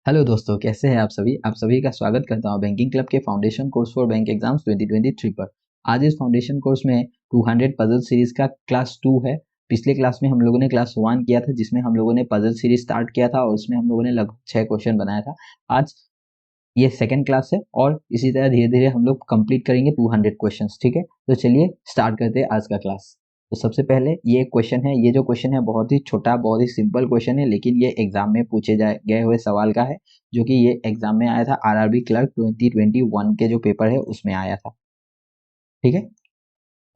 Hello दोस्तों, कैसे हैं आप सभी का स्वागत करता हूं बैंकिंग क्लब के foundation course for bank exams 2023 पर। आज इस फाउंडेशन कोर्स में 200 पजल सीरीज का क्लास 2 है। पिछले क्लास में हम लोगों ने क्लास 1 किया था, जिसमें हम लोगों ने पजल सीरीज स्टार्ट किया था और उसमें हम लोगों ने लगभग 6 क्वेश्चन बनाया था। आज ये सेकंड क्लास है और इसी तरह धीरे धीरे हम लोग कंप्लीट करेंगे 200 क्वेश्चंस। ठीक है, तो चलिए स्टार्ट करते हैं आज का क्लास। तो सबसे पहले ये क्वेश्चन है, ये जो क्वेश्चन है बहुत ही छोटा, बहुत ही सिंपल क्वेश्चन है, लेकिन ये एग्जाम में पूछे गए हुए सवाल का है, जो कि ये एग्जाम में आया था आरआरबी क्लर्क 2021 के जो पेपर है उसमें आया था। ठीक है,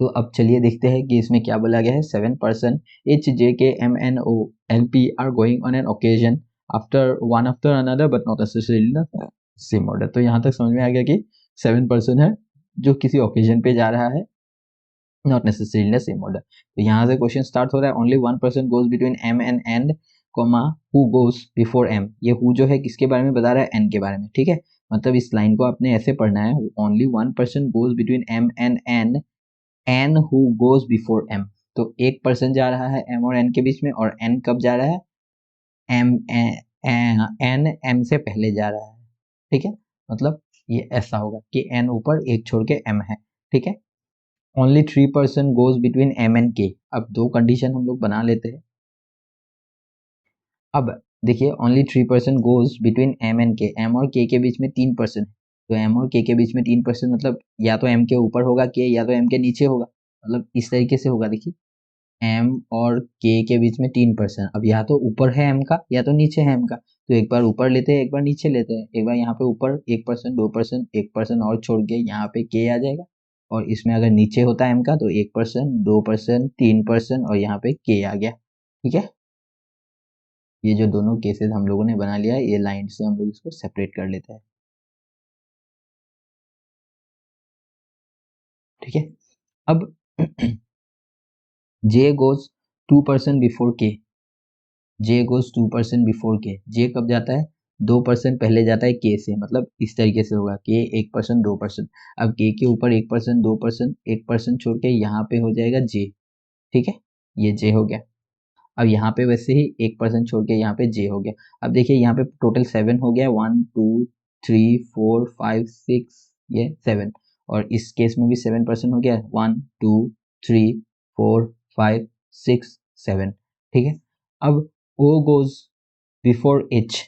तो अब चलिए देखते हैं कि इसमें क्या बोला गया है। 7% HJKMNOLP are going on an occasion after another but not necessarily the same order. तो यहाँ तक समझ में आ गया कि 7% है जो किसी ओकेजन पे जा रहा है, not necessarily the same order. तो यहाँ से क्वेश्चन स्टार्ट हो रहा है। Only 1% goes between M and N, comma who goes before M। ये हु जो है किसके बारे में बता रहा है? N के बारे में। ठीक है, मतलब इस लाइन को आपने ऐसे पढ़ना है, only 1% goes between M and N N who goes before M. तो 1% जा रहा है एम और एन के बीच में, और एन कब जा रहा है? एम एन एम से पहले जा रहा है। ठीक है, मतलब ये ऐसा होगा कि एन ऊपर, एक छोड़ के एम है। ठीक है, only 3% goes between M and K. अब दो कंडीशन हम लोग बना लेते हैं। अब देखिए, only 3% goes between M and K, M और के बीच में 3%। तो एम और के बीच में 3% मतलब या तो एम के ऊपर होगा के, या तो एम के नीचे होगा। मतलब इस तरीके से होगा। देखिए, एम और के बीच में 3%। अब या तो ऊपर है एम का, या तो नीचे है एम का। तो एक बार ऊपर लेते हैं, एक बार नीचे लेते हैं। एक बार यहाँ पे ऊपर 1%, 2%, 1% और छोड़ के यहाँ पे के आ जाएगा। और इसमें अगर नीचे होता है एम का तो 1%, 2%, 3% और यहाँ पे के आ गया। ठीक है, ये जो दोनों केसेस हम लोगों ने बना लिया है, ये लाइन से हम लोग इसको सेपरेट कर लेते हैं। ठीक है, अब जे गोज 2% बिफोर के। जे गोज 2% बिफोर के। जे कब जाता है? 2% पहले जाता है के से। मतलब इस तरीके से होगा के 1%, 2%। अब के ऊपर 1%, 2%, 1% छोड़ के यहाँ पे हो जाएगा जे। ठीक है, ये जे हो गया। अब यहाँ पे वैसे ही 1% छोड़ के यहाँ पे जे हो गया। अब देखिए यहाँ पे टोटल 7 हो गया, 1 2 3 4 5 6, ये 7। और इस केस में भी 7% हो गया, 1 2 3 4 5 6 7। ठीक है, अब ओ गोज बिफोर एच।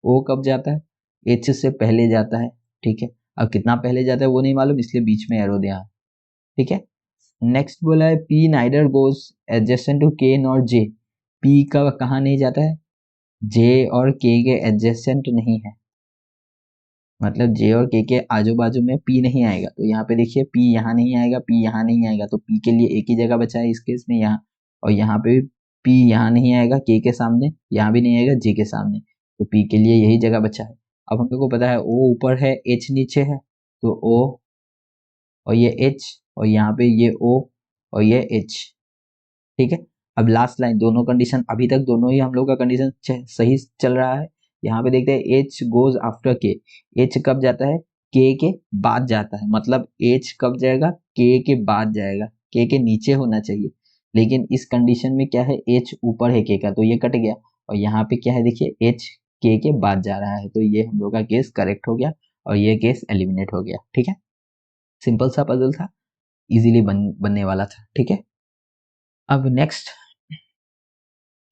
ओ कब जाता है? एच से पहले जाता है। ठीक है, अब कितना पहले जाता है वो नहीं मालूम, इसलिए बीच में एरो दिया है। ठीक है, नेक्स्ट बोला है P neither goes adjacent to K nor J. P का कहाँ नहीं जाता है? जे और के एडजेसेंट नहीं है। मतलब जे और के आजू बाजू में पी नहीं आएगा। तो यहाँ पे देखिए, पी यहाँ नहीं आएगा, पी यहाँ नहीं आएगा। तो पी के लिए एक ही जगह बचा है इस केस में, यहाँ। और यहाँ पे भी पी यहाँ नहीं आएगा के सामने, यहाँ भी नहीं आएगा जे के सामने। तो पी के लिए यही जगह बचा है। अब हम लोग को पता है ओ ऊपर है, एच नीचे है। तो ओ और ये एच, और यहाँ पे ये ओ और ये एच। ठीक है, अब लास्ट लाइन, दोनों कंडीशन अभी तक दोनों ही हम लोग का कंडीशन सही चल रहा है। यहाँ पे देखते हैं एच गोज आफ्टर के। एच कब जाता है? के बाद जाता है। मतलब एच कब जाएगा? के बाद जाएगा। के नीचे होना चाहिए, लेकिन इस कंडीशन में क्या है? एच ऊपर है के का, तो ये कट गया। और यहाँ पे क्या है? देखिए, एच के बाद जा रहा है। तो ये हम लोग का केस करेक्ट हो गया और ये केस एलिमिनेट हो गया। ठीक है, सिंपल सा पजल था, इजीली बनने वाला था। ठीक है, अब नेक्स्ट,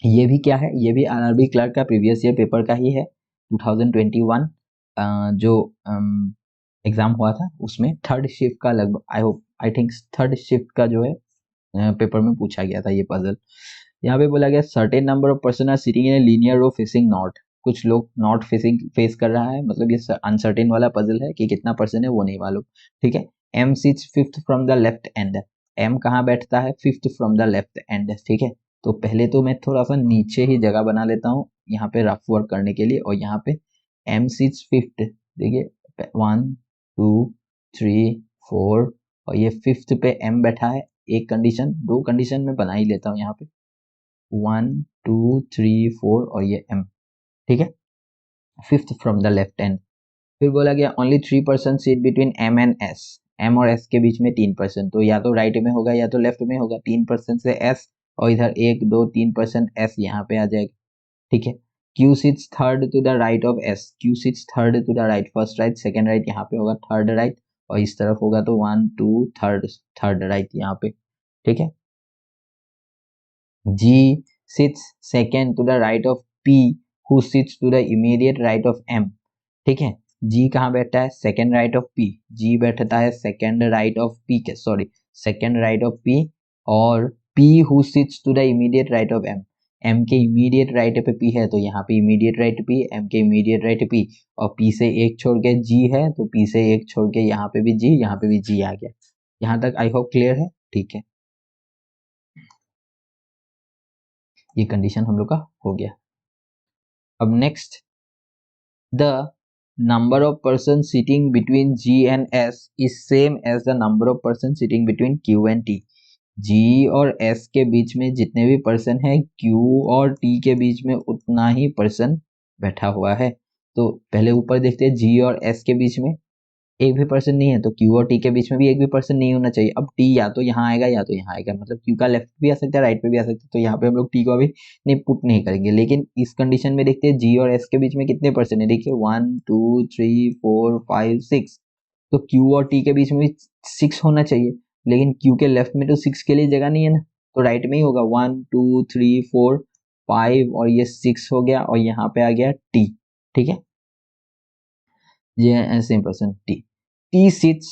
ये भी क्या है? ये भी आरआरबी क्लर्क का प्रीवियस ईयर पेपर का ही है। 2021 जो एग्जाम हुआ था उसमें थर्ड शिफ्ट का लगभग, आई थिंक थर्ड शिफ्ट का जो है पेपर में पूछा गया था ये पजल। यहाँ पे बोला गया certain number of person are sitting in a linear row facing north. कुछ लोग नॉर्थ फेसिंग फेस कर रहा है। मतलब ये अनसर्टेन वाला पजल है कि कितना पर्सन है वो नहीं मालूम। ठीक है, M sits fifth from the left end. M कहाँ बैठता है? Fifth from the left end. ठीक है, तो पहले तो मैं थोड़ा सा नीचे ही जगह बना लेता हूँ यहाँ पे रफ वर्क करने के लिए। और यहाँ पे एम सिट्स फिफ्थ, देखिए 1 2 3 4, और ये फिफ्थ पे एम बैठा है। एक कंडीशन, दो कंडीशन में बना ही लेता हूँ यहाँ पे, 1 2 3 4 और ये एम। ठीक है, fifth from the left end. फिर बोला गया only 3% seat between M and S. M और एस के बीच में 3%। तो या तो राइट में होगा या तो लेफ्ट में होगा। 3% से एस, और इधर 1 2 3% एस यहाँ पे आ जाएगा। ठीक है, Q sits third to the right of S, Q sits third to the right, first right second right, यहाँ पे होगा थर्ड राइट, और इस तरफ होगा तो 1 2 थर्ड राइट यहाँ पे, ठीक है। G sits second to the right of P who sits to the immediate right of M, ठीक है। G कहाँ बैठता है, second right of P, G बैठता है सेकेंड राइट ऑफ P के, sorry second right of P, और P who sits to the immediate right of M, M के इमीडिएट राइट पे P है तो यहाँ पे इमीडिएट राइट P, M के इमीडिएट राइट P, और P से एक छोड़ के G है तो P से एक छोड़ के यहाँ पे भी G, यहाँ पे भी G आ गया। यहाँ तक आई होप क्लियर है, ठीक है। ये कंडीशन हम लोग का हो गया। अब next, the number of persons sitting between G and S is same as the number of persons sitting between Q and T, G और S के बीच में जितने भी पर्सन है Q और T के बीच में उतना ही पर्सन बैठा हुआ है। तो पहले ऊपर देखते हैं, G और S के बीच में एक भी पर्सन नहीं है तो Q और T के बीच में भी एक भी पर्सन नहीं होना चाहिए। अब T या तो यहाँ आएगा या तो यहाँ आएगा, मतलब Q का लेफ्ट भी आ सकता है राइट पे भी आ सकता है, तो यहाँ पे हम लोग T को अभी नहीं पुट नहीं करेंगे। लेकिन इस कंडीशन में देखते हैं G और S के बीच में कितने पर्सन है, देखिए 1 2 3 4 5 6, तो Q और T के बीच में भी 6 होना चाहिए, लेकिन Q के लेफ्ट में तो 6 के लिए जगह नहीं है ना, तो राइट में ही होगा 1 2 3 4 5, और ये 6 हो गया, और यहाँ पे आ गया T, ठीक है। ये same person T, T sits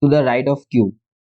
to the right of Q,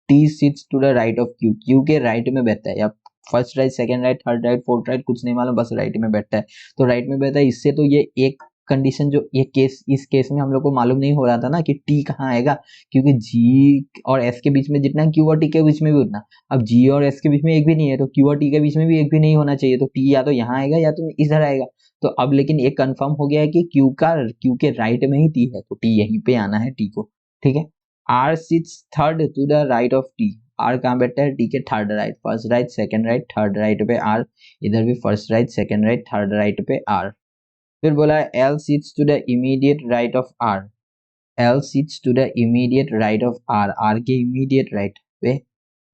T sits to the right of Q, Q के राइट में बैठता है, या first right second right third right fourth right कुछ नहीं मालूम, बस राइट में बैठता है, तो राइट में बैठता है। इससे तो ये एक कंडीशन जो ये केस, इस केस में हम लोग को मालूम नहीं हो रहा था ना कि T कहाँ आएगा, क्योंकि G और S के बीच में जितना Q और T के बीच में भी उतना, अब G और S के बीच में एक भी नहीं है तो Q और T के बीच में भी एक भी नहीं होना चाहिए, तो T या तो यहाँ आएगा या तो इधर आएगा। तो अब लेकिन एक कंफर्म हो गया है कि Q के राइट में ही T है, तो T यहीं पे आना है T को, ठीक है। R sits third to the right of T, R कहाँ बैठता है, T के third right, first right second right third right पे R, इधर भी first right second right third right पे R। फिर बोला है L sits to the immediate right of R, L sits to the immediate right of R, R के immediate right पे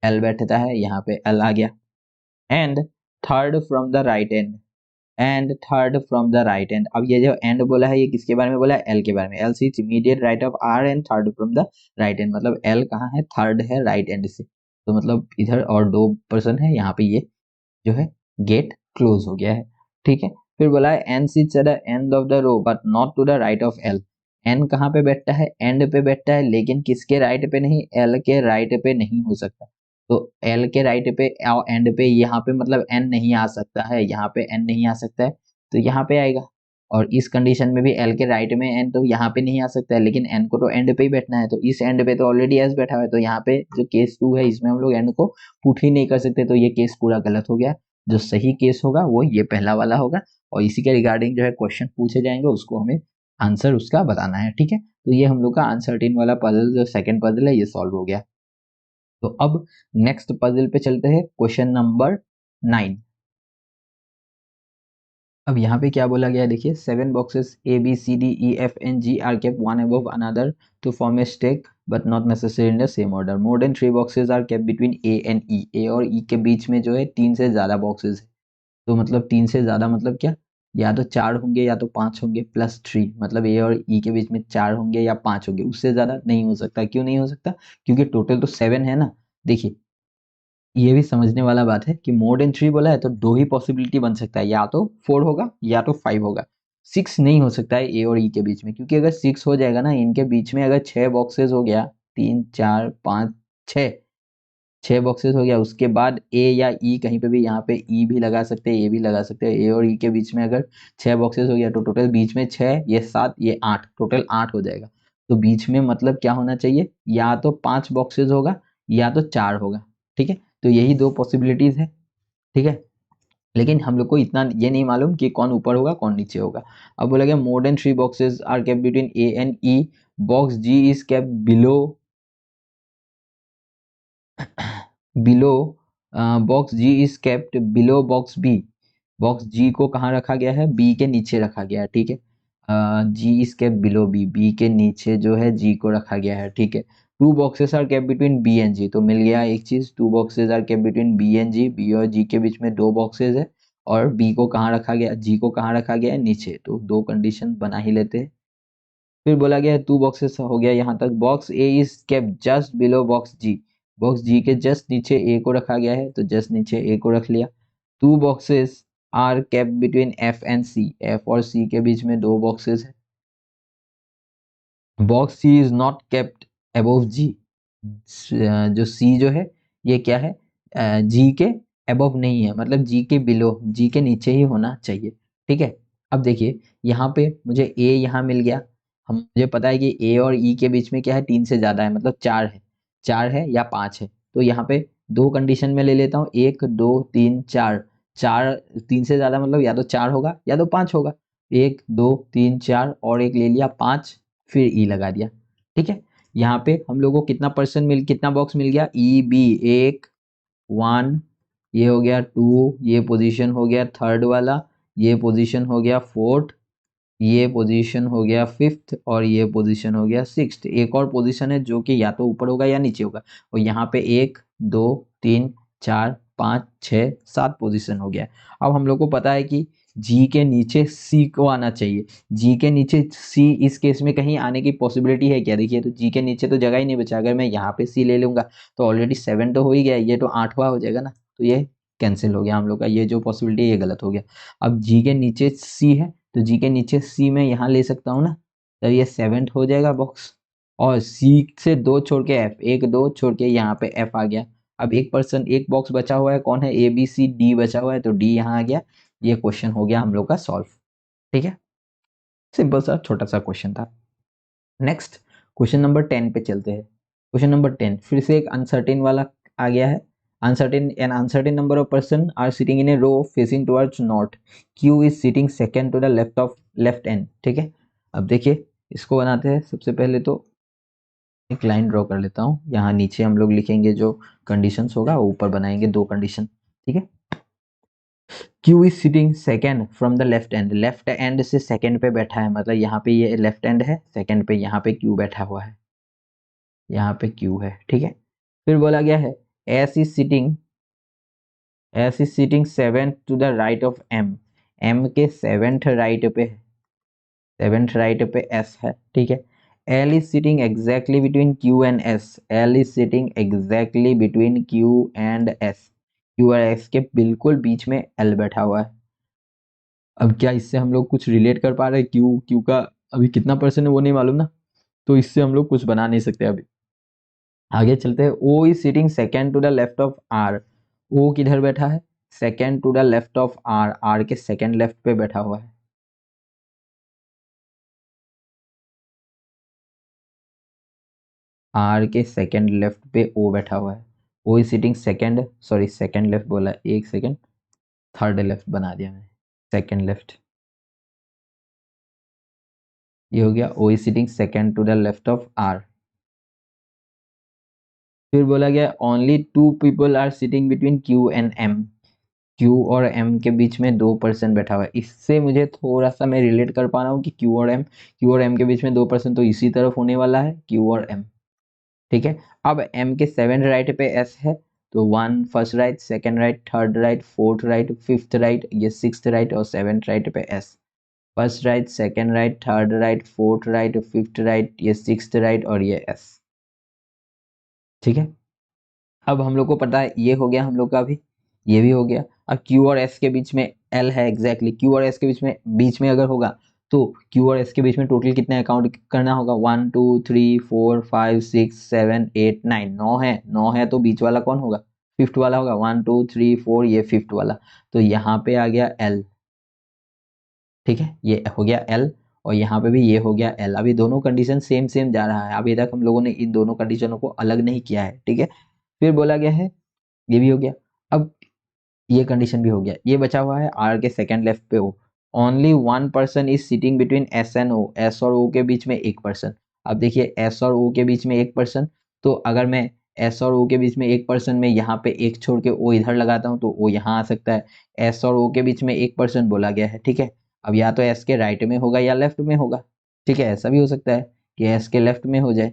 L बैठता है, यहाँ पे L आ गया। And third from the right end, and third from the right and, अब ये जो एंड बोला है ये किसके बारे में बोला है, एल के बारे में, L sits immediate right of R and third from the right end, मतलब एल कहाँ है, थर्ड है राइट एंड से, तो मतलब इधर और दो पर्सन है, यहाँ पे ये जो है गेट क्लोज हो गया है, ठीक है। फिर बोला है N sits at the end of the row but not to the right of L, N कहाँ पे बैठता है, एंड पे बैठता है, लेकिन किसके राइट पे नहीं, एल के राइट पे नहीं हो सकता, तो एल के राइट पे एंड पे यहाँ पे मतलब एन नहीं आ सकता है, यहाँ पे एन नहीं आ सकता है तो यहाँ पे आएगा, और इस कंडीशन में भी एल के राइट में एन तो यहाँ पे नहीं आ सकता है, लेकिन एन को तो एंड पे ही बैठना है, तो इस एंड पे तो ऑलरेडी एस बैठा हुआ है, तो यहाँ पे जो केस 2 है इसमें हम लोग एन को पुट ही नहीं कर सकते, तो ये केस पूरा गलत हो गया। जो सही केस होगा वो ये पहला वाला होगा, और इसी के रिगार्डिंग जो है क्वेश्चन पूछे जाएंगे, उसको हमें आंसर उसका बताना है, ठीक है। तो ये हम लोग का अनसर्टेन वाला पजल जो सेकंड पजल है ये सॉल्व हो गया। तो अब नेक्स्ट पजल पे चलते हैं, क्वेश्चन नंबर 9। अब यहाँ पे क्या बोला गया है देखिए, 7 boxes A B C D E F N G are kept one above another to form a stack but not necessary in the same order, more than 3 boxes are kept between A and E, A और E के बीच में जो है 3 से ज़्यादा boxes है, तो मतलब 3 से ज़्यादा मतलब क्या, या तो 4 होंगे या तो 5 होंगे प्लस 3, मतलब ए और ई के बीच में 4 होंगे या 5 होंगे, उससे ज़्यादा नहीं हो सकता। क्यों नहीं हो सकता, क्योंकि टोटल तो 7 है ना। देखिए ये भी समझने वाला बात है कि मोर देन 3 बोला है तो 2 ही पॉसिबिलिटी बन सकता है, या तो 4 होगा या तो 5 होगा, 6 नहीं हो सकता है ए और ई के बीच में, क्योंकि अगर 6 हो जाएगा ना इनके बीच में, अगर 6 बॉक्सेस हो गया, 3 4 5 6 बॉक्सेस हो गया, उसके बाद ए या ई कहीं पे भी, यहाँ पे ई भी लगा सकते हैं ए भी लगा सकते हैं, ए और ई के बीच में अगर 6 बॉक्सेस हो गया तो टोटल बीच में 6 ये 7 ये 8, टोटल 8 हो जाएगा। तो बीच में मतलब क्या होना चाहिए, या तो 5 बॉक्सेस होगा या तो 4 होगा, ठीक है। तो यही 2 पॉसिबिलिटीज है, ठीक है। लेकिन हम लोग को इतना ये नहीं मालूम कि कौन ऊपर होगा कौन नीचे होगा। अब बोला गया more than 3 boxes are kept between A and E, box G is kept below below box G is kept below box B, box G को कहाँ रखा गया है, बी के नीचे रखा गया है, ठीक है। G is kept below B, B के नीचे जो है जी को रखा गया है, ठीक है। 2 boxes are kept between B and G, तो मिल गया एक चीज, 2 boxes are kept between B and G, B और जी के बीच में 2 बॉक्सेस है, और बी को कहाँ रखा गया, जी को कहाँ रखा गया है, नीचे। तो दो कंडीशन बना ही लेते हैं। फिर बोला गया है 2 बॉक्सेस हो गया यहाँ तक। Box A is kept just below box G, box G के जस्ट नीचे ए को रखा गया है, तो जस्ट नीचे ए को रख लिया। 2 boxes are kept between F and C, F और सी के बीच में 2 बॉक्सेस है। Box C is not kept above G, जो सी जो है ये क्या है, जी के अबव नहीं है, मतलब जी के बिलो, जी के नीचे ही होना चाहिए। ठीक है, अब देखिए यहाँ पे मुझे ए यहाँ मिल गया, हम मुझे पता है कि ए और ई के बीच में क्या है, 3 से ज्यादा है, मतलब 4 है, 4 है या 5 है। तो यहाँ पे दो कंडीशन में ले लेता हूँ, 1 2 3 4, 4 3 से ज्यादा मतलब या तो 4 होगा या तो 5 होगा। 1 2 3 4 और एक ले लिया 5, फिर ई लगा दिया। ठीक है, यहाँ पे हम लोग को कितना बॉक्स मिल गया, ई बी, एक 1, ये हो गया 2, ये पोजीशन हो गया थर्ड वाला, ये पोजीशन हो गया फोर्थ, ये पोजीशन हो गया फिफ्थ, और ये पोजीशन हो गया सिक्स्थ। एक और पोजीशन है जो कि या तो ऊपर होगा या नीचे होगा, और यहाँ पे 1 2 3 4 5 6 7 पोजीशन हो गया। अब हम लोग को पता है कि जी के नीचे सी को आना चाहिए, जी के नीचे सी इस केस में कहीं आने की पॉसिबिलिटी है क्या, देखिए तो जी के नीचे तो जगह ही नहीं बचा। अगर मैं यहाँ पे सी ले लूंगा तो ऑलरेडी 7 तो हो ही गया, ये तो 8वां हो जाएगा ना, तो ये कैंसिल हो गया हम लोग का, ये जो पॉसिबिलिटी है ये गलत हो गया। अब जी के नीचे सी है, तो जी के नीचे सी में यहाँ ले सकता हूँ ना, तो ये 7th हो जाएगा बॉक्स। और सी से 2 छोड़ के एफ, 1 2 छोड़ के यहाँ पे एफ आ गया। अब एक बॉक्स बचा हुआ है, कौन है, ए बी सी डी बचा हुआ है, तो डी यहाँ आ गया। ये क्वेश्चन हो गया हम लोग का सॉल्व। ठीक है, सिंपल सा छोटा सा क्वेश्चन था। नेक्स्ट क्वेश्चन नंबर 10 पे चलते हैं। क्वेश्चन नंबर 10 फिर से एक अनसर्टेन वाला आ गया है। An uncertain number of person are sitting in a row facing towards north, Q is sitting second to the left of left end. ठीक है, अब देखिए इसको बनाते हैं। सबसे पहले तो एक लाइन ड्रॉ कर लेता हूँ, यहाँ नीचे हम लोग लिखेंगे जो कंडीशंस होगा, ऊपर बनाएंगे 2 कंडीशन। ठीक है, Q is sitting second from the left and, left and से सेकेंड पे बैठा है, मतलब यहाँ पे ये लेफ्ट एंड है, सेकेंड पे यहाँ पे क्यू बैठा हुआ है, यहाँ पे क्यू है। ठीक है, फिर बोला गया है S is sitting 7th to the right of M, M के 7th राइट पे, 7th राइट पे एस है। ठीक है, L is sitting exactly between Q and S, L is sitting exactly between Q and S, Q और S के बिल्कुल बीच में एल बैठा हुआ है। अब क्या इससे हम लोग कुछ रिलेट कर पा रहे हैं, क्यू क्यू का अभी कितना परसेंट है वो नहीं मालूम ना, तो इससे हम लोग कुछ बना नहीं सकते अभी। आगे चलते हैं, O is sitting second to the left of R, O किधर बैठा है, second to the left of R, R के सेकेंड लेफ्ट पे बैठा हुआ है। आर के सेकेंड लेफ्ट पे ओ बैठा हुआ है। O is sitting second left बोला, एक सेकेंड, थर्ड लेफ्ट बना दिया मैंने, सेकेंड लेफ्ट, ये हो गया। O is sitting second to the left of R. फिर बोला गया only 2 people are sitting between Q and M, Q और एम के बीच में 2 पर्सन बैठा हुआ है। इससे मुझे थोड़ा सा मैं रिलेट कर पा रहा हूँ कि क्यू और एम के बीच में 2 पर्सन तो इसी तरफ होने वाला है, क्यू और एम। ठीक है, अब एम के 7 राइट पे एस है, तो 1 first right, second right, third right, fourth right, fifth right, ये 6th राइट, और 7th राइट पे S, first right, second right, third right, fourth right, fifth right, ये 6th राइट, और ये एस। ठीक है, अब हम लोग को पता है ये हो गया हम लोग का, अभी ये भी हो गया। अब क्यू और एस के बीच में एल है, एग्जैक्टली क्यू और एस के बीच में अगर होगा तो क्यू और एस के बीच में टोटल कितने अकाउंट करना होगा, 1 2 3 4 5 6 7 8 9, 9 है, तो बीच वाला कौन होगा, फिफ्थ वाला होगा, 1 2 3 4, ये फिफ्थ वाला, तो यहाँ पे आ गया एल। ठीक है, ये हो गया एल, और यहाँ पे भी ये हो गया एल। अभी दोनों कंडीशन सेम सेम जा रहा है, अभी तक हम लोगों ने इन दोनों कंडीशनों को अलग नहीं किया है। ठीक है, फिर बोला गया है ये भी हो गया। अब ये कंडीशन भी हो गया, ये बचा हुआ है आर के सेकंड लेफ्ट पे O, only 1 person is sitting between S and O, S और ओ के बीच में एक पर्सन। अब देखिए एस और ओ के बीच में एक पर्सन, तो अगर मैं एस और ओ के बीच में एक पर्सन में यहाँ पे एक छोड़ के ओ इधर लगाता हूँ तो ओ यहाँ आ सकता है। एस और ओ के बीच में एक पर्सन बोला गया है। ठीक है, अब या तो एस के राइट में होगा या लेफ्ट में होगा। ठीक है, ऐसा भी हो सकता है कि एस के लेफ्ट में हो जाए,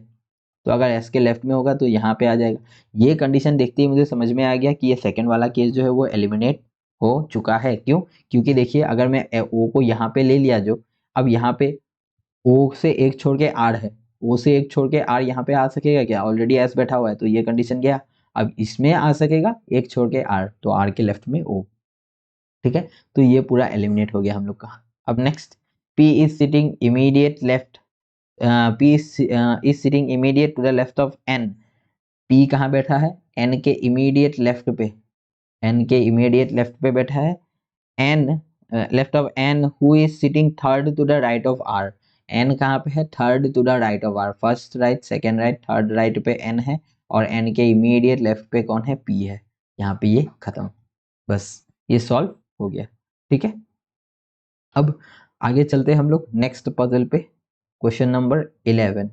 तो अगर एस के लेफ्ट में होगा तो यहाँ पे आ जाएगा। ये कंडीशन देखते ही मुझे समझ में आ गया कि ये सेकंड वाला केस जो है वो एलिमिनेट हो चुका है। क्यों? क्योंकि देखिए अगर मैं ओ को यहाँ पे ले लिया, जो अब यहाँ पे ओ से एक छोड़ के आर है, ओ से एक छोड़ के आर यहाँ पे आ सकेगा क्या? ऑलरेडी एस बैठा हुआ है, तो ये कंडीशन गया। अब इसमें आ सकेगा एक छोड़ के आर, तो आर के लेफ्ट में ओ। ठीक है, तो ये पूरा एलिमिनेट हो गया हम लोग का। अब next, P is sitting immediate left, P is sitting immediate to the left of N. P कहाँ बैठा है? एन के इमीडिएट लेफ्ट पे, एन के इमीडिएट लेफ्ट पे बैठा है। N left of N who is sitting third to the right of R. एन कहाँ पे है? Third to the right of R, first right second right third right पे एन है, और एन के इमीडिएट लेफ्ट पे कौन है? पी है। यहाँ पे ये खत्म, बस ये सॉल्व हो गया। ठीक है, अब आगे चलते हैं हम लोग नेक्स्ट पजल पे, क्वेश्चन नंबर 11।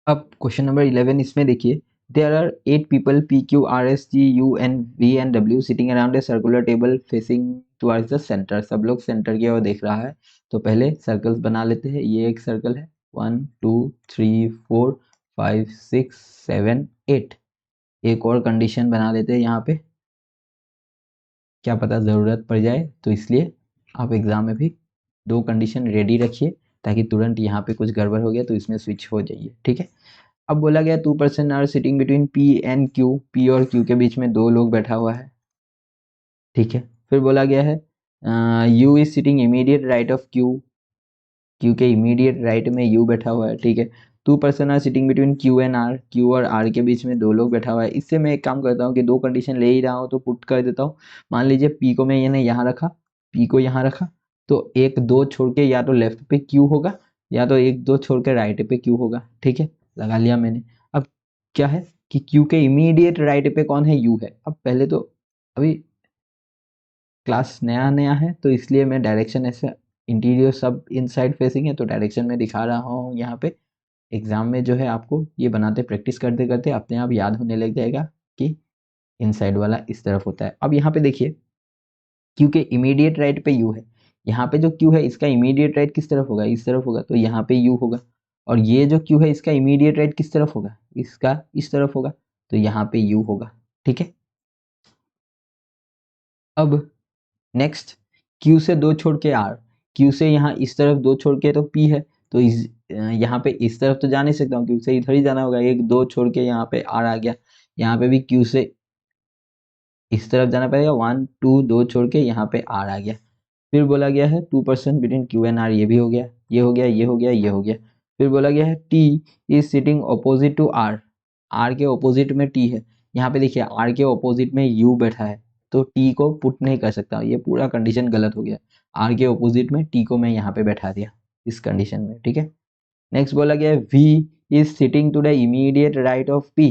अब क्वेश्चन नंबर 11 इसमें देखिए, there are 8 people P Q R S G U N V and W sitting around a circular table facing towards the center. सब लोग सेंटर की ओर देख रहा है। तो पहले सर्कल्स बना लेते हैं। ये एक सर्कल है, 1 2 3 4 5 6 7 8। एक और कंडीशन बना लेते हैं यहाँ पे, क्या पता ज़रूरत पड़ जाए, तो इसलिए आप एग्ज़ाम में भी दो कंडीशन रेडी रखिए, ताकि तुरंत यहाँ पे कुछ गड़बड़ हो गया तो इसमें स्विच हो जाइए। ठीक है, अब बोला गया 2% are sitting between P and Q, P और क्यू के बीच में दो लोग बैठा हुआ है। ठीक है, फिर बोला गया है U is sitting immediate right of Q, Q के इमीडिएट राइट में यू बैठा हुआ है। ठीक है, 2% are sitting between Q and R, Q और आर के बीच में दो लोग बैठा हुआ है। इससे मैं एक काम करता हूँ कि दो कंडीशन ले ही रहा हूँ तो पुट कर देता हूँ। मान लीजिए पी को मैंने यहाँ रखा, पी को यहाँ रखा, तो एक दो छोड़ के या तो लेफ्ट पे क्यू होगा, या तो एक दो छोड़ के राइट पे क्यू होगा। ठीक है, लगा लिया मैंने। अब क्या है कि क्यू के इमीडिएट राइट पे कौन है? यू है। अब पहले तो अभी क्लास नया नया है, तो इसलिए मैं डायरेक्शन ऐसे, इंटीरियर सब इनसाइड फेसिंग है तो डायरेक्शन में दिखा रहा हूँ यहाँ पे। एग्जाम में जो है आपको ये बनाते प्रैक्टिस करते करते अपने आप याद होने लग जाएगा कि इनसाइड वाला इस तरफ होता है। अब यहाँ पे देखिए, क्यू के इमीडिएट राइट पे यू है। यहाँ पे जो क्यू है इसका इमीडिएट राइट किस तरफ होगा? इस तरफ होगा, तो यहाँ पे यू होगा। और ये जो क्यू है इसका इमीडिएट राइट किस तरफ होगा? इसका इस तरफ होगा, तो यहाँ पे यू होगा। ठीक है, अब नेक्स्ट, क्यू से दो छोड़ के आर, क्यू से यहाँ इस तरफ दो छोड़ के तो पी है, तो इस यहाँ पे इस तरफ तो जा नहीं सकता हूँ, क्यू से इधर ही जाना होगा। एक दो छोड़ के यहाँ पे आर आ गया, यहाँ पे भी क्यू से इस तरफ जाना पड़ेगा, 1 2 दो छोड़ के यहाँ पे आर आ गया। फिर बोला गया है 2% बिटवीन क्यू एंड आर, ये भी हो गया, ये हो गया, ये हो गया, ये हो गया। फिर बोला गया है T is sitting opposite to R, R के अपोजिट में टी है। यहाँ पे देखिए आर के अपोजिट में यू बैठा है, तो टी को पुट नहीं कर सकता, ये पूरा कंडीशन गलत हो गया। आर के अपोजिट में टी को मैं यहाँ पे बैठा दिया इस कंडीशन में। ठीक है, नेक्स्ट बोला गया है V is sitting to the immediate right of P,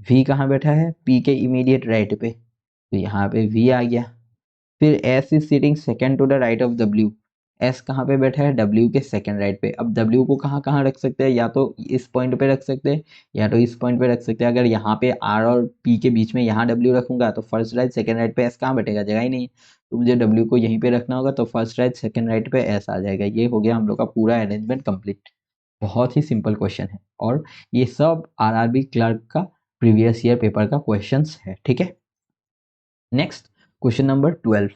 V कहाँ बैठा है? पी के इमीडिएट राइट पे, तो यहाँ पे वी आ गया। फिर S is sitting second to the right of W, S कहाँ पे बैठा है? डब्ल्यू के सेकेंड राइट पे। अब डब्ल्यू को कहाँ कहाँ रख सकते हैं? या तो इस पॉइंट पे रख सकते हैं, या तो इस पॉइंट पे रख सकते हैं। अगर यहाँ पे आर और पी के बीच में यहाँ डब्ल्यू रखूंगा तो फर्स्ट राइट सेकेंड राइट पे एस कहाँ बैठेगा? जगह ही नहीं है, तो मुझे डब्ल्यू को यहीं पे रखना होगा, तो फर्स्ट राइट सेकेंड राइट पे एस आ जाएगा। ये हो गया हम लोग का पूरा अरेंजमेंट कंप्लीट। बहुत ही सिंपल क्वेश्चन है, और ये सब आरआरबी क्लर्क का प्रीवियस ईयर पेपर का क्वेश्चन है। ठीक है, नेक्स्ट क्वेश्चन नंबर 12।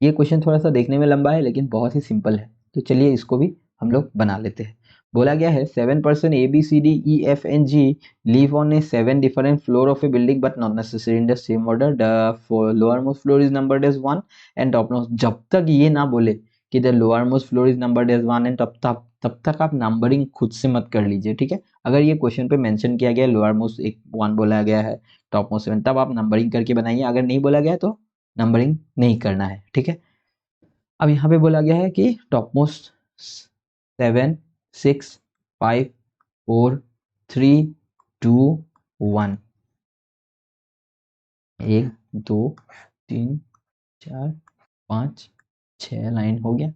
ये क्वेश्चन थोड़ा सा देखने में लंबा है लेकिन बहुत ही सिंपल है, तो चलिए इसको भी हम लोग बना लेते हैं। बोला गया है 7% A B C D E F N G live on a 7 different floor of a building but not necessary in the same order, the lower most floor is numbered as 1 and top most. जब तक ये ना बोले कि the lower most floor is numbered as 1 and तब तक आप numbering खुद से मत कर लीजिए। ठीक है, अगर ये क्वेश्चन पे मेंशन किया गया लोअर मोस्ट एक 1 बोला गया है, टॉप मोस्ट 7, तब आप नंबरिंग करके बनाइए। अगर नहीं बोला गया तो नंबरिंग नहीं करना है। ठीक है, अब यहाँ पे बोला गया है कि टॉप मोस्ट 7 6 5 4 3 2 1, 1 2 3 4 5 6 लाइन हो गया।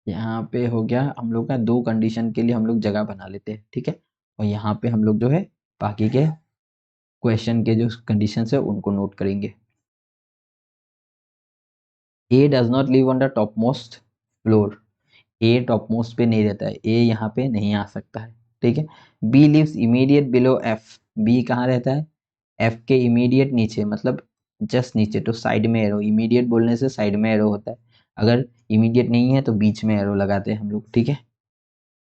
यहाँ पे हो गया हम लोग का, दो कंडीशन के लिए हम लोग जगह बना लेते हैं। ठीक है, और यहाँ पे हम लोग जो है बाकी के क्वेश्चन के जो कंडीशन है उनको नोट करेंगे। A does not live on the top most floor, A top most पे नहीं रहता है, ए यहाँ पे नहीं आ सकता है। ठीक है, B lives immediate below F, B कहाँ रहता है? एफ के इमीडिएट नीचे, मतलब जस्ट नीचे, तो साइड में एरो, इमीडिएट बोलने से साइड में एरो होता है, अगर इमीडिएट नहीं है तो बीच में एरो लगाते हैं हम लोग, ठीक है।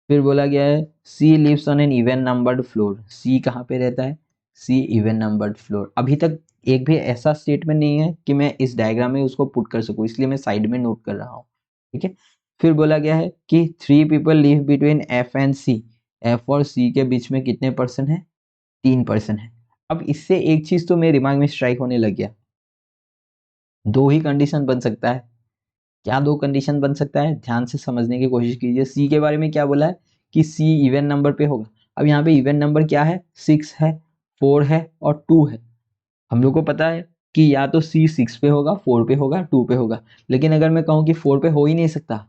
फिर बोला गया है C lives on an even numbered floor, C कहाँ पे रहता है, सी इवन नंबर्ड फ्लोर। अभी तक एक भी ऐसा स्टेटमेंट नहीं है कि मैं इस डायग्राम में उसको पुट कर सकूं, इसलिए मैं साइड में नोट कर रहा हूँ, ठीक है। फिर बोला गया है कि 3 people live between F and C, F और सी के बीच में कितने पर्सन है, 3% है। अब इससे एक चीज तो मेरे दिमाग में स्ट्राइक होने लग गया, दो ही कंडीशन बन सकता है। क्या दो कंडीशन बन सकता है, ध्यान से समझने की कोशिश कीजिए। सी के बारे में क्या बोला है कि सी इवन नंबर पे होगा। अब यहाँ पे इवन नंबर क्या है, 6 है, 4 है और 2 है। हम लोग को पता है कि या तो सी 6 पे होगा, 4 पे होगा, 2 पे होगा, लेकिन अगर मैं कहूँ कि 4 पे हो ही नहीं सकता,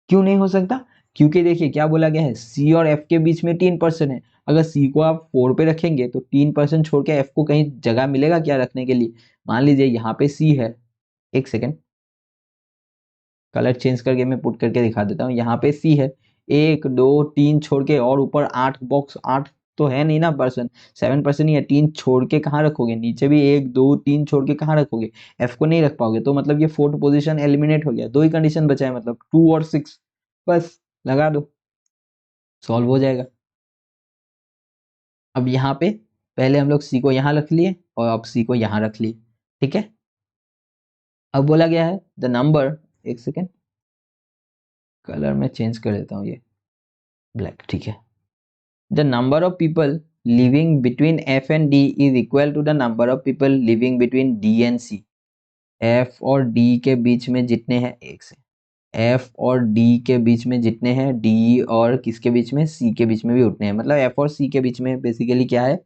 क्यों नहीं हो सकता, क्योंकि देखिए क्या बोला गया है, सी और एफ के बीच में 3% है। अगर सी को आप 4 पे रखेंगे तो 3% छोड़ के एफ को कहीं जगह मिलेगा क्या रखने के लिए। मान लीजिए यहाँ पे सी है, एक सेकेंड कलर चेंज करके मैं पुट करके दिखा देता हूँ। यहाँ पे सी है, 1 2 3 छोड़ के और ऊपर 8 बॉक्स, 8 तो है नहीं ना पर्सन, 7% ही है, 3 छोड़ के कहाँ रखोगे, नीचे भी 1 2 3 छोड़ के कहाँ रखोगे, एफ को नहीं रख पाओगे, तो मतलब ये 4th पोजीशन एलिमिनेट हो गया। दो ही कंडीशन बचा है, मतलब 2 और 6, बस लगा दो, सॉल्व हो जाएगा। अब यहाँ पे पहले हम लोग सी को यहाँ रख लिए और अब सी को यहाँ रख लिए, ठीक है। अब बोला गया है द नंबर, एक सेकेंड कलर में चेंज कर देता हूँ, ये ब्लैक, ठीक है। The number of people living between F and D is equal to the number of people living between D and C. F और D के बीच में जितने हैं, एक से F और D के बीच में जितने हैं, D और किसके बीच में, C के बीच में भी उतने हैं। मतलब F और C के बीच में बेसिकली क्या है,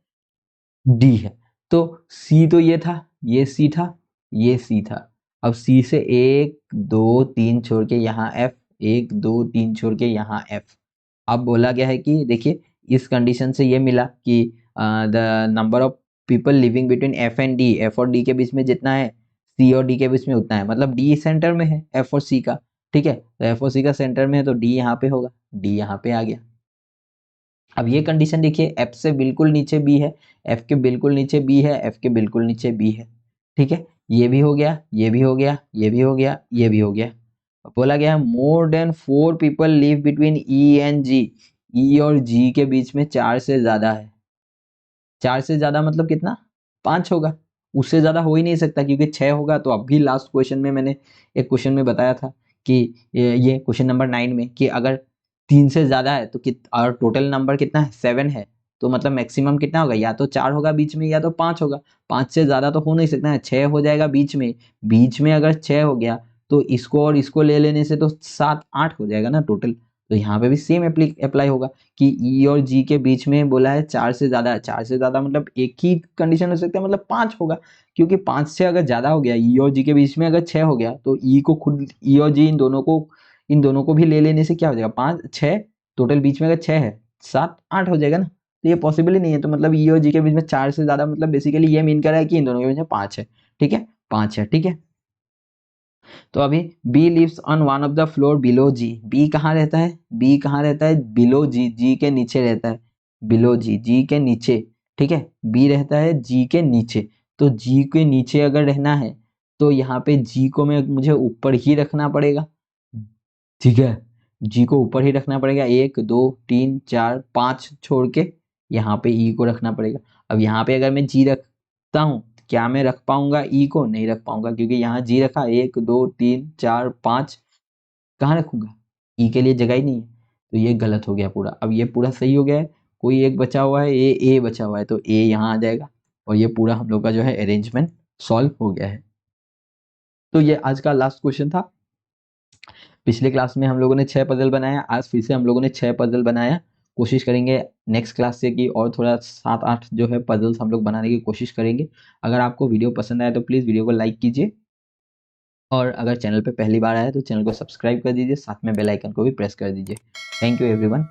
D है। तो C तो ये था, ये C था, ये C था। अब C से 1 2 3 छोड़ के यहाँ F, 1 2 3 छोड़ के यहाँ F। अब बोला गया है कि देखिए इस कंडीशन से ये मिला कि the number of people living between F and D, F और डी के बीच में जितना है, सी और डी के बीच में उतना है। मतलब डी सेंटर में है एफ और सी का, ठीक है, तो एफ और सी का सेंटर में है तो डी यहाँ पे होगा, डी यहाँ पे आ गया। अब ये कंडीशन देखिए, एफ से बिल्कुल नीचे बी है, एफ के बिल्कुल नीचे बी है, एफ के बिल्कुल नीचे बी है, ठीक है। ये भी हो गया, ये भी हो गया, ये भी हो गया, ये भी हो गया। बोला गया more than 4 people live between E and G, E और जी के बीच में 4 से ज्यादा है। 4 से ज्यादा मतलब कितना, 5 होगा, उससे ज्यादा हो ही नहीं सकता क्योंकि 6 होगा। तो अभी लास्ट क्वेश्चन में मैंने एक क्वेश्चन में बताया था कि ये क्वेश्चन नंबर 9 में कि अगर 3 से ज्यादा है तो और टोटल नंबर कितना है, 7 है, तो मतलब मैक्सिमम कितना होगा, या तो 4 होगा बीच में या तो 5 होगा। 5 से ज्यादा तो हो नहीं सकता है, 6 हो जाएगा बीच में, बीच में अगर 6 हो गया तो इसको और इसको ले लेने से तो 7 8 हो जाएगा ना टोटल। तो यहाँ पे भी सेम अप्लाई होगा कि ई और जी के बीच में बोला है 4 से ज्यादा है, 4 से ज्यादा मतलब एक ही कंडीशन हो सकता है, मतलब 5 होगा, क्योंकि 5 से अगर ज्यादा हो गया, ई और जी के बीच में अगर 6 हो गया तो ई को खुद, ई और जी इन दोनों को भी ले लेने से क्या हो जाएगा, 5 6, टोटल बीच में अगर 6 है, 7 8 हो जाएगा ना। तो ये पॉसिबल ही नहीं है, तो मतलब ई और जी के बीच में 4 से ज्यादा मतलब बेसिकली ये मीन कर रहा है कि इन दोनों के बीच में 5 है, ठीक है, 5 है, ठीक है। तो अभी B lives on one of the floor below G, B कहाँ रहता है, बी कहाँ रहता है, बिलो जी, जी के नीचे रहता है, बिलो जी, जी के नीचे, ठीक है, बी रहता है जी के नीचे। तो जी के नीचे अगर रहना है तो यहाँ पे जी को मुझे ऊपर ही रखना पड़ेगा, ठीक है, जी को ऊपर ही रखना पड़ेगा, 1 2 3 4 5 छोड़ के यहाँ पे ई को रखना पड़ेगा। अब यहाँ पे अगर मैं जी रखता हूँ, क्या मैं रख पाऊंगा ई को, नहीं रख पाऊंगा, क्योंकि यहाँ जी रखा, 1 2 3 4 5, कहाँ रखूंगा, ई के लिए जगह ही नहीं है, तो ये गलत हो गया पूरा। अब ये पूरा सही हो गया है, कोई एक बचा हुआ है, ए बचा हुआ है, तो ए यहाँ आ जाएगा और ये पूरा हम लोग का जो है अरेंजमेंट सॉल्व हो गया है। तो ये आज का लास्ट क्वेश्चन था। पिछले क्लास में हम लोगों ने 6 पजल बनाया, आज फिर से हम लोगों ने 6 पजल बनाया। कोशिश करेंगे नेक्स्ट क्लास से कि और थोड़ा 7 8 जो है पजल्स हम लोग बनाने की कोशिश करेंगे। अगर आपको वीडियो पसंद आया तो प्लीज़ वीडियो को लाइक कीजिए, और अगर चैनल पे पहली बार आया तो चैनल को सब्सक्राइब कर दीजिए, साथ में बेल आइकन को भी प्रेस कर दीजिए। Thank you everyone.